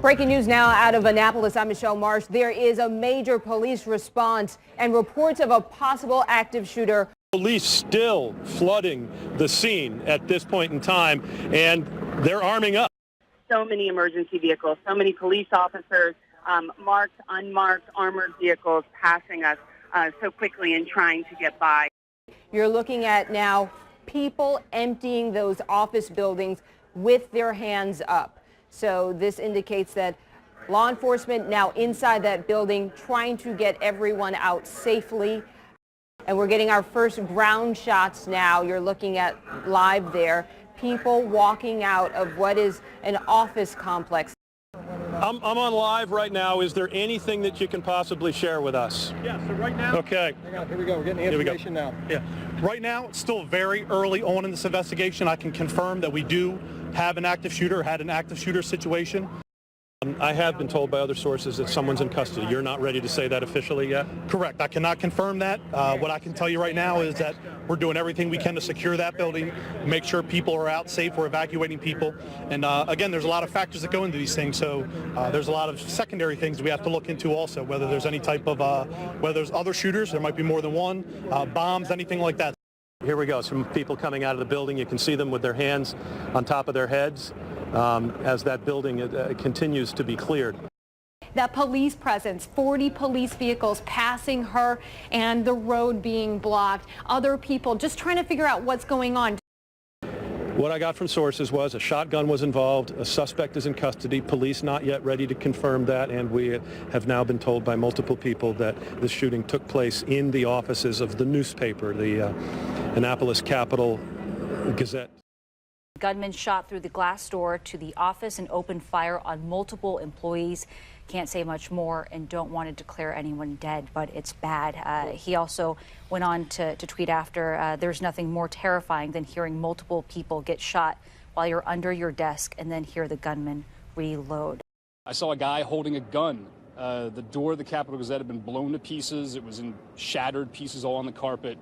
Breaking news now out of Annapolis. I'm Michelle Marsh. There is a major police response and reports of a possible active shooter. Police still flooding the scene at this point in time, and they're arming up. So many emergency vehicles, so many police officers, marked, unmarked, armored vehicles passing us so quickly and trying to get by. You're looking at now people emptying those office buildings with their hands up. So this indicates that law enforcement now inside that building trying to get everyone out safely. And we're getting our first ground shots now. You're looking at live there. People walking out of what is an office complex. I'm on live right now. Is there anything that you can possibly share with us? Yeah, so right now, okay. Hang on, here we go. We're getting the information now. Yeah. Right now, it's still very early on in this investigation. I can confirm that we do have an active shooter, had an active shooter situation. I have been told by other sources that someone's in custody. You're not ready to say that officially yet? Correct. I cannot confirm that. What I can tell you right now is that we're doing everything we can to secure that building, make sure people are out safe. We're evacuating people. And again, there's a lot of factors that go into these things. So there's a lot of secondary things we have to look into also, whether there's any type of, whether there's other shooters, there might be more than one, bombs, anything like that. Here we go. Some people coming out of the building. You can see them with their hands on top of their heads as that building continues to be cleared. That police presence, 40 police vehicles passing her and the road being blocked. Other people just trying to figure out what's going on. What I got from sources was a shotgun was involved, a suspect is in custody, police not yet ready to confirm that, and we have now been told by multiple people that the shooting took place in the offices of the newspaper, the Annapolis Capital Gazette. Gunman shot through the glass door to the office and opened fire on multiple employees. Can't say much more and don't want to declare anyone dead, but it's bad. He also went on to tweet after, there's nothing more terrifying than hearing multiple people get shot while you're under your desk and then hear the gunman reload. I saw a guy holding a gun. The door of the Capitol Gazette had been blown to pieces. It was in shattered pieces all on the carpet.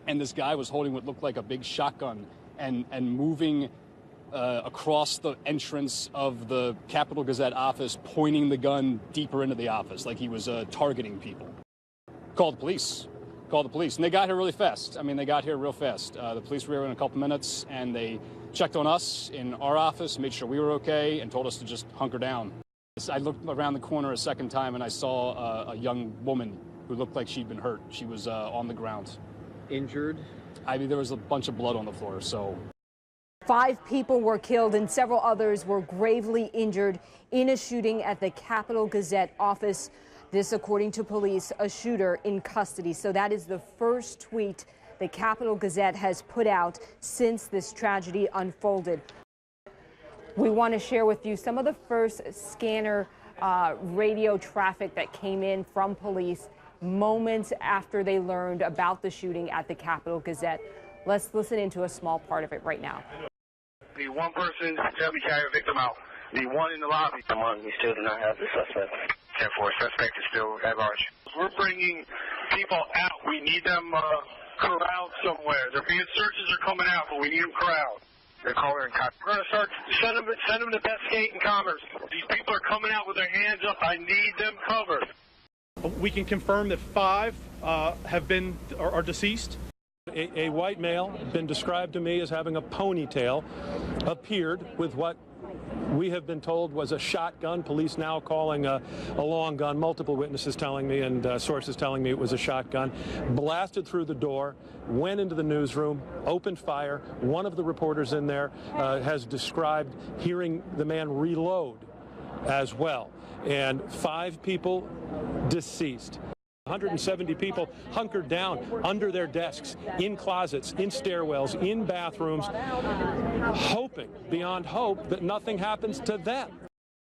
And this guy was holding what looked like a big shotgun and moving across the entrance of the Capitol Gazette office, pointing the gun deeper into the office, like he was targeting people. Called the police. And they got here really fast. I mean, they got here real fast. The police were here in a couple minutes, and they checked on us in our office, made sure we were okay, and told us to just hunker down. I looked around the corner a second time, and I saw a young woman who looked like she'd been hurt. She was on the ground. Injured? I mean, there was a bunch of blood on the floor, so. 5 people were killed and several others were gravely injured in a shooting at the Capitol Gazette office. This, according to police, a shooter in custody. So that is the first tweet the Capitol Gazette has put out since this tragedy unfolded. We want to share with you some of the first scanner radio traffic that came in from police moments after they learned about the shooting at the Capitol Gazette. Let's listen into a small part of it right now. The one person, tell me carry a victim out. The one in the lobby. We still do not have the suspect. 10-4, suspect is still at large. We're bringing people out. We need them corralled somewhere. They're being searches are coming out, but we need them corralled. They're calling in. We're going to start, send them to Best Gate and Commerce. These people are coming out with their hands up. I need them covered. We can confirm that 5 are deceased. A white male, been described to me as having a ponytail, appeared with what we have been told was a shotgun. Police now calling a long gun. Multiple witnesses telling me and sources telling me it was a shotgun. Blasted through the door, went into the newsroom, opened fire. One of the reporters in there has described hearing the man reload as well. And 5 people deceased. 170 people hunkered down under their desks, in closets, in stairwells, in bathrooms, hoping beyond hope that nothing happens to them.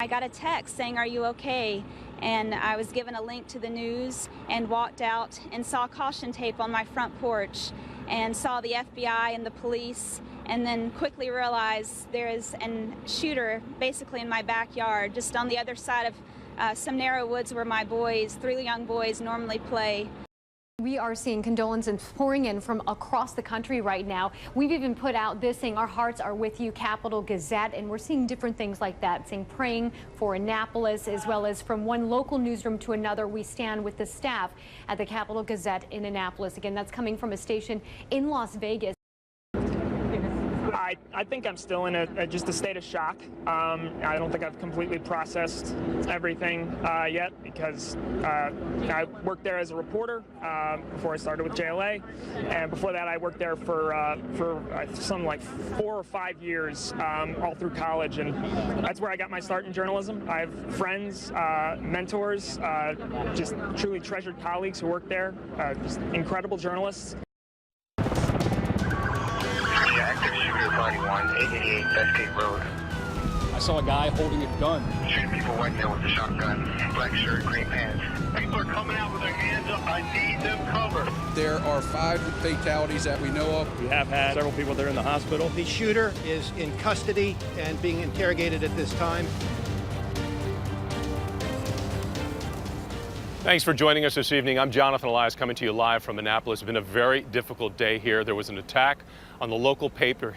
I got a text saying, "Are you okay?" And I was given a link to the news and walked out and saw caution tape on my front porch and saw the FBI and the police, and then quickly realized there is a shooter basically in my backyard, just on the other side of some narrow woods where my boys, 3 young boys, normally play. We are seeing condolences pouring in from across the country right now. We've even put out this saying, "Our hearts are with you, Capital Gazette," and we're seeing different things like that, saying praying for Annapolis, as well as from one local newsroom to another, we stand with the staff at the Capital Gazette in Annapolis. Again, that's coming from a station in Las Vegas. I think I'm still in just a state of shock. I don't think I've completely processed everything yet, because I worked there as a reporter before I started with JLA, and before that I worked there for something like 4 or 5 years, all through college, and that's where I got my start in journalism. I have friends, mentors, just truly treasured colleagues who work there, just incredible journalists. Active shooter, body 888 Westgate Road. I saw a guy holding a gun. Shooting people right now with a shotgun, black shirt, green pants. People are coming out with their hands up. I need them covered. There are 5 fatalities that we know of. We have had several people there in the hospital. The shooter is in custody and being interrogated at this time. Thanks for joining us this evening. I'm Jonathan Elias, coming to you live from Annapolis. It's been a very difficult day here. There was an attack on the local paper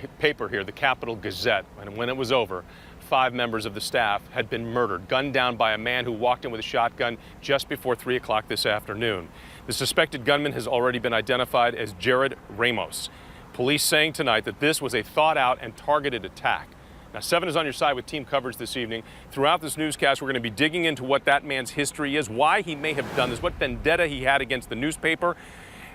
here, the Capital Gazette, and when it was over, 5 members of the staff had been murdered, gunned down by a man who walked in with a shotgun just before 3 o'clock this afternoon. The suspected gunman has already been identified as Jared Ramos. Police saying tonight that this was a thought-out and targeted attack. Now, 7 is on your side with team coverage this evening. Throughout this newscast, we're going to be digging into what that man's history is, why he may have done this, what vendetta he had against the newspaper.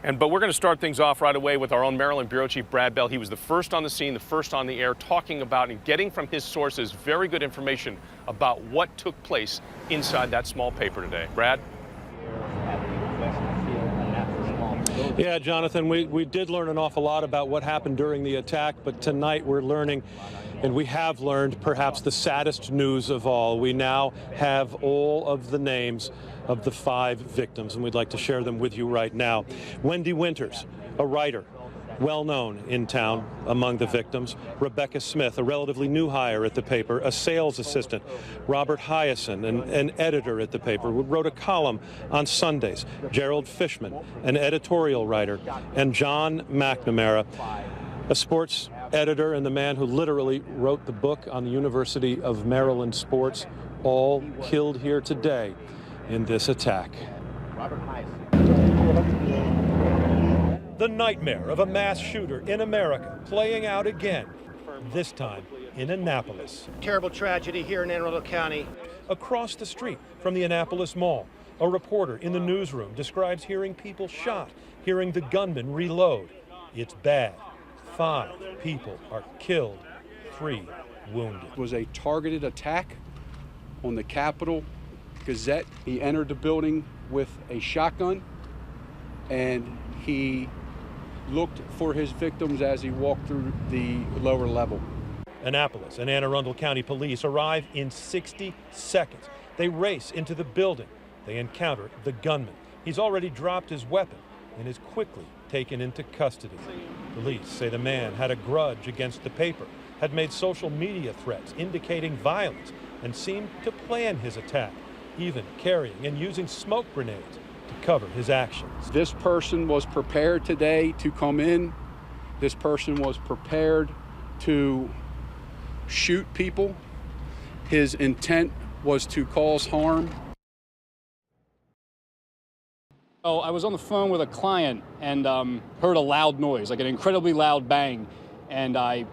But we're going to start things off right away with our own Maryland Bureau Chief Brad Bell. He was the first on the scene, the first on the air, talking about and getting from his sources very good information about what took place inside that small paper today. Brad? Yeah, Jonathan, we did learn an awful lot about what happened during the attack, but tonight we're learning, and we have learned perhaps the saddest news of all. We now have all of the names of the 5 victims, and we'd like to share them with you right now. Wendy Winters, a writer, well known in town among the victims. Rebecca Smith, a relatively new hire at the paper, a sales assistant. Robert Hyacin, an editor at the paper, who wrote a column on Sundays. Gerald Fishman, an editorial writer. And John McNamara, a sports editor and the man who literally wrote the book on the University of Maryland sports, all killed here today in this attack. The nightmare of a mass shooter in America playing out again, this time in Annapolis. Terrible tragedy here in Anne Arundel County. Across the street from the Annapolis Mall, a reporter in the newsroom describes hearing people shot, hearing the gunman reload. It's bad. 5 people are killed, 3 wounded. It was a targeted attack on the Capital Gazette. He entered the building with a shotgun, and he looked for his victims as he walked through the lower level. Annapolis and Anne Arundel County police arrive in 60 seconds. They race into the building. They encounter the gunman. He's already dropped his weapon and is quickly taken into custody. Police say the man had a grudge against the paper, had made social media threats indicating violence, and seemed to plan his attack, even carrying and using smoke grenades to cover his actions. This person was prepared today to come in. This person was prepared to shoot people. His intent was to cause harm. Oh, I was on the phone with a client and heard a loud noise, like an incredibly loud bang, and I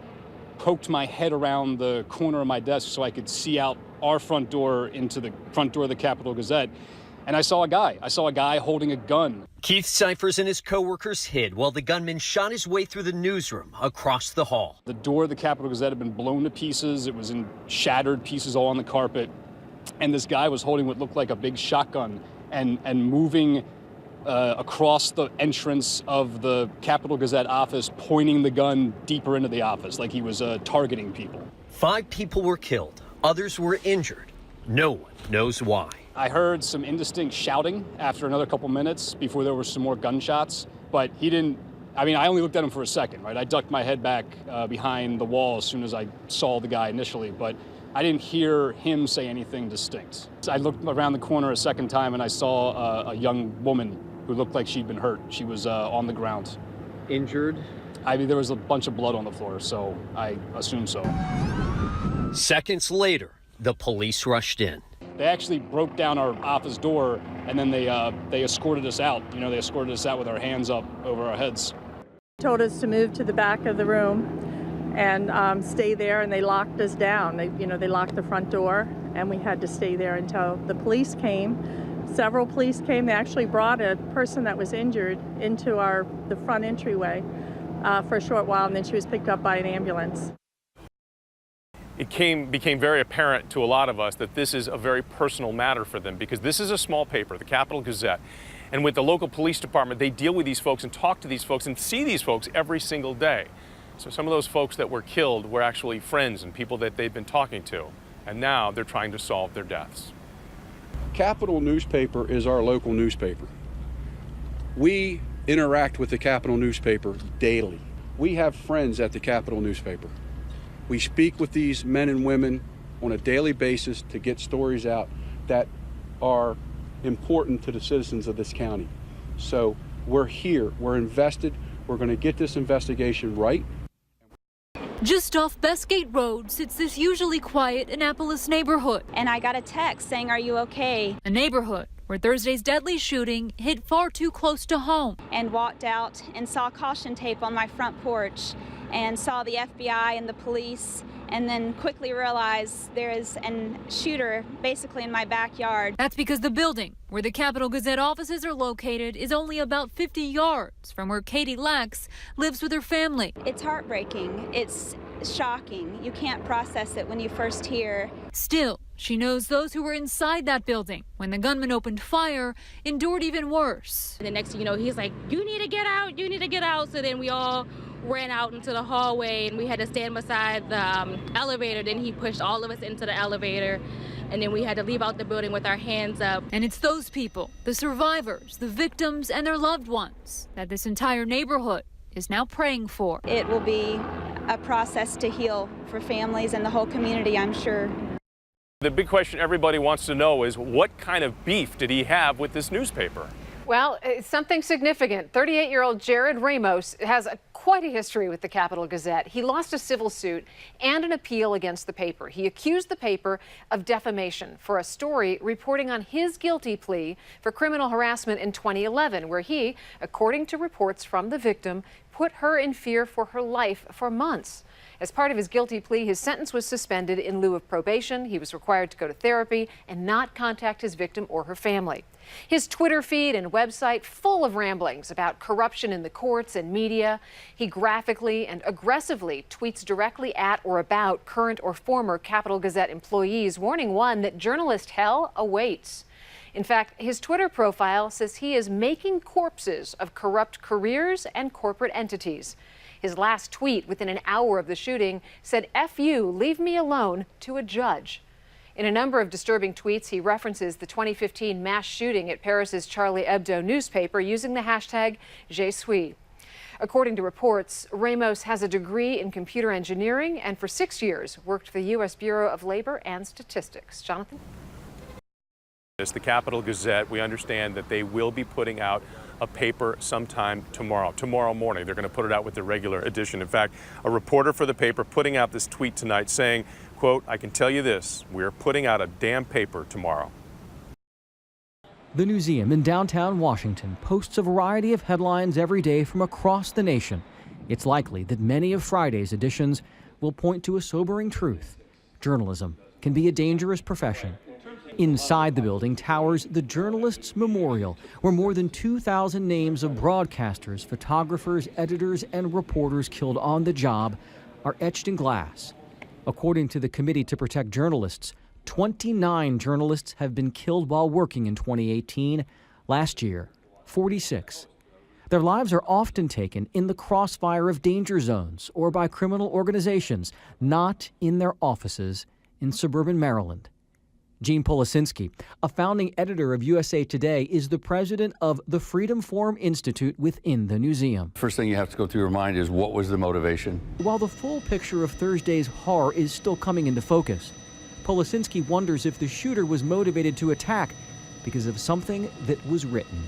poked my head around the corner of my desk so I could see out our front door into the front door of the Capital Gazette, and I saw a guy holding a gun. Keith Cyphers and his coworkers hid while the gunman shot his way through the newsroom across the hall. The door of the Capital Gazette had been blown to pieces. It was in shattered pieces all on the carpet, and this guy was holding what looked like a big shotgun and moving across the entrance of the Capital Gazette office, pointing the gun deeper into the office, like he was targeting people. 5 people were killed. Others were injured. No one knows why. I heard some indistinct shouting after another couple minutes before there were some more gunshots, but he didn't. I mean, I only looked at him for a second, right? I ducked my head back behind the wall as soon as I saw the guy initially, but I didn't hear him say anything distinct. I looked around the corner a second time and I saw a young woman who looked like she'd been hurt. She was on the ground. Injured? I mean, there was a bunch of blood on the floor, so I assume so. Seconds later, the police rushed in. They actually broke down our office door, and then they escorted us out. You know, they escorted us out with our hands up over our heads. Told us to move to the back of the room and stay there, and they locked us down. They locked the front door, and we had to stay there until the police came. Several police came. They actually brought a person that was injured into the front entryway for a short while, and then she was picked up by an ambulance. It became very apparent to a lot of us that this is a very personal matter for them, because this is a small paper, the Capital Gazette, and with the local police department, they deal with these folks and talk to these folks and see these folks every single day. So some of those folks that were killed were actually friends and people that they've been talking to, and now they're trying to solve their deaths. Capital newspaper is our local newspaper. We interact with the Capital newspaper daily. We have friends at the Capital newspaper. We speak with these men and women on a daily basis to get stories out that are important to the citizens of this county. So we're here, we're invested, we're going to get this investigation right. Just off Bestgate Road sits this usually quiet Annapolis neighborhood. And I got a text saying, "Are you okay?" A neighborhood where Thursday's deadly shooting hit far too close to home. And walked out and saw caution tape on my front porch and saw the FBI and the police, and then quickly realized there is a shooter basically in my backyard. That's because the building where the Capital Gazette offices are located is only about 50 yards from where Katie Lax lives with her family. It's heartbreaking. It's shocking. You can't process it when you first hear. Still, she knows those who were inside that building when the gunman opened fire endured even worse. And the next thing you know, he's like, "You need to get out, you need to get out." So then we all ran out into the hallway and we had to stand beside the elevator. Then he pushed all of us into the elevator, and then we had to leave out the building with our hands up. And it's those people, the survivors, the victims, and their loved ones, that this entire neighborhood is now praying for. It will be a process to heal for families and the whole community, I'm sure. The big question everybody wants to know is, what kind of beef did he have with this newspaper? Well, it's something significant. 38-year-old Jared Ramos has quite a history with the Capital Gazette. He lost a civil suit and an appeal against the paper. He accused the paper of defamation for a story reporting on his guilty plea for criminal harassment in 2011, where he, according to reports from the victim, put her in fear for her life for months. As part of his guilty plea, his sentence was suspended in lieu of probation. He was required to go to therapy and not contact his victim or her family. His Twitter feed and website full of ramblings about corruption in the courts and media. He graphically and aggressively tweets directly at or about current or former Capital Gazette employees, warning one that journalist hell awaits. In fact, his Twitter profile says he is making corpses of corrupt careers and corporate entities. His last tweet within an hour of the shooting said, "F you, leave me alone," to a judge. In a number of disturbing tweets, he references the 2015 mass shooting at Paris's Charlie Hebdo newspaper using the hashtag Je suis. According to reports, Ramos has a degree in computer engineering and for 6 years worked for the U.S. Bureau of Labor and Statistics. Jonathan? It's the Capital Gazette. We understand that they will be putting out a paper sometime tomorrow morning. They're going to put it out with the regular edition. In fact, a reporter for the paper putting out this tweet tonight saying, quote, "I can tell you this, we're putting out a damn paper tomorrow." The Newseum in downtown Washington posts a variety of headlines every day from across the nation. It's likely that many of Friday's editions will point to a sobering truth. Journalism can be a dangerous profession. Inside the building towers the Journalists' Memorial, where more than 2,000 names of broadcasters, photographers, editors, and reporters killed on the job are etched in glass. According to the Committee to Protect Journalists, 29 journalists have been killed while working in 2018. Last year, 46. Their lives are often taken in the crossfire of danger zones or by criminal organizations, not in their offices in suburban Maryland. Gene Policinski, a founding editor of USA Today, is the president of the Freedom Forum Institute within the Newseum. First thing you have to go through your mind is, what was the motivation? While the full picture of Thursday's horror is still coming into focus, Policinski wonders if the shooter was motivated to attack because of something that was written.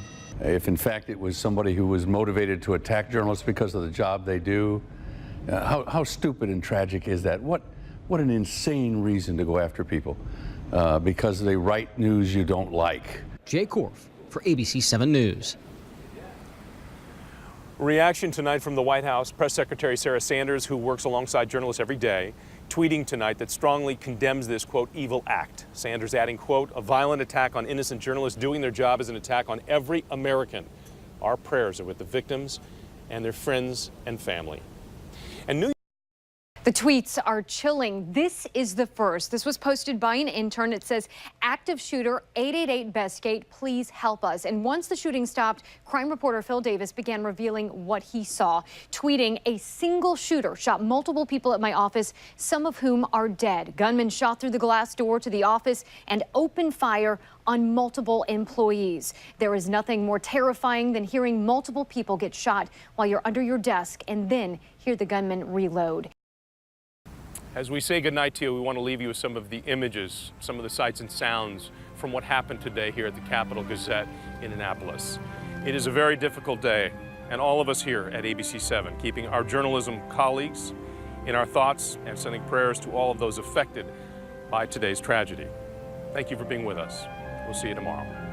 if in fact it was somebody who was motivated to attack journalists because of the job they do. How stupid and tragic is that? What an insane reason to go after people because they write news you don't like. Jay Korf for ABC 7 News. Reaction tonight from the White House. Press Secretary Sarah Sanders, who works alongside journalists every day, tweeting tonight that strongly condemns this, quote, evil act. Sanders adding, quote, a violent attack on innocent journalists doing their job is an attack on every American. Our prayers are with the victims and their friends and family. And The tweets are chilling. This is the first. This was posted by an intern. It says, active shooter 888 Bestgate, please help us. And once the shooting stopped, crime reporter Phil Davis began revealing what he saw, tweeting, a single shooter shot multiple people at my office, some of whom are dead. Gunmen shot through the glass door to the office and opened fire on multiple employees. There is nothing more terrifying than hearing multiple people get shot while you're under your desk and then hear the gunman reload. As we say goodnight to you, we want to leave you with some of the images, some of the sights and sounds from what happened today here at the Capital Gazette in Annapolis. It is a very difficult day, and all of us here at ABC 7 keeping our journalism colleagues in our thoughts and sending prayers to all of those affected by today's tragedy. Thank you for being with us. We'll see you tomorrow.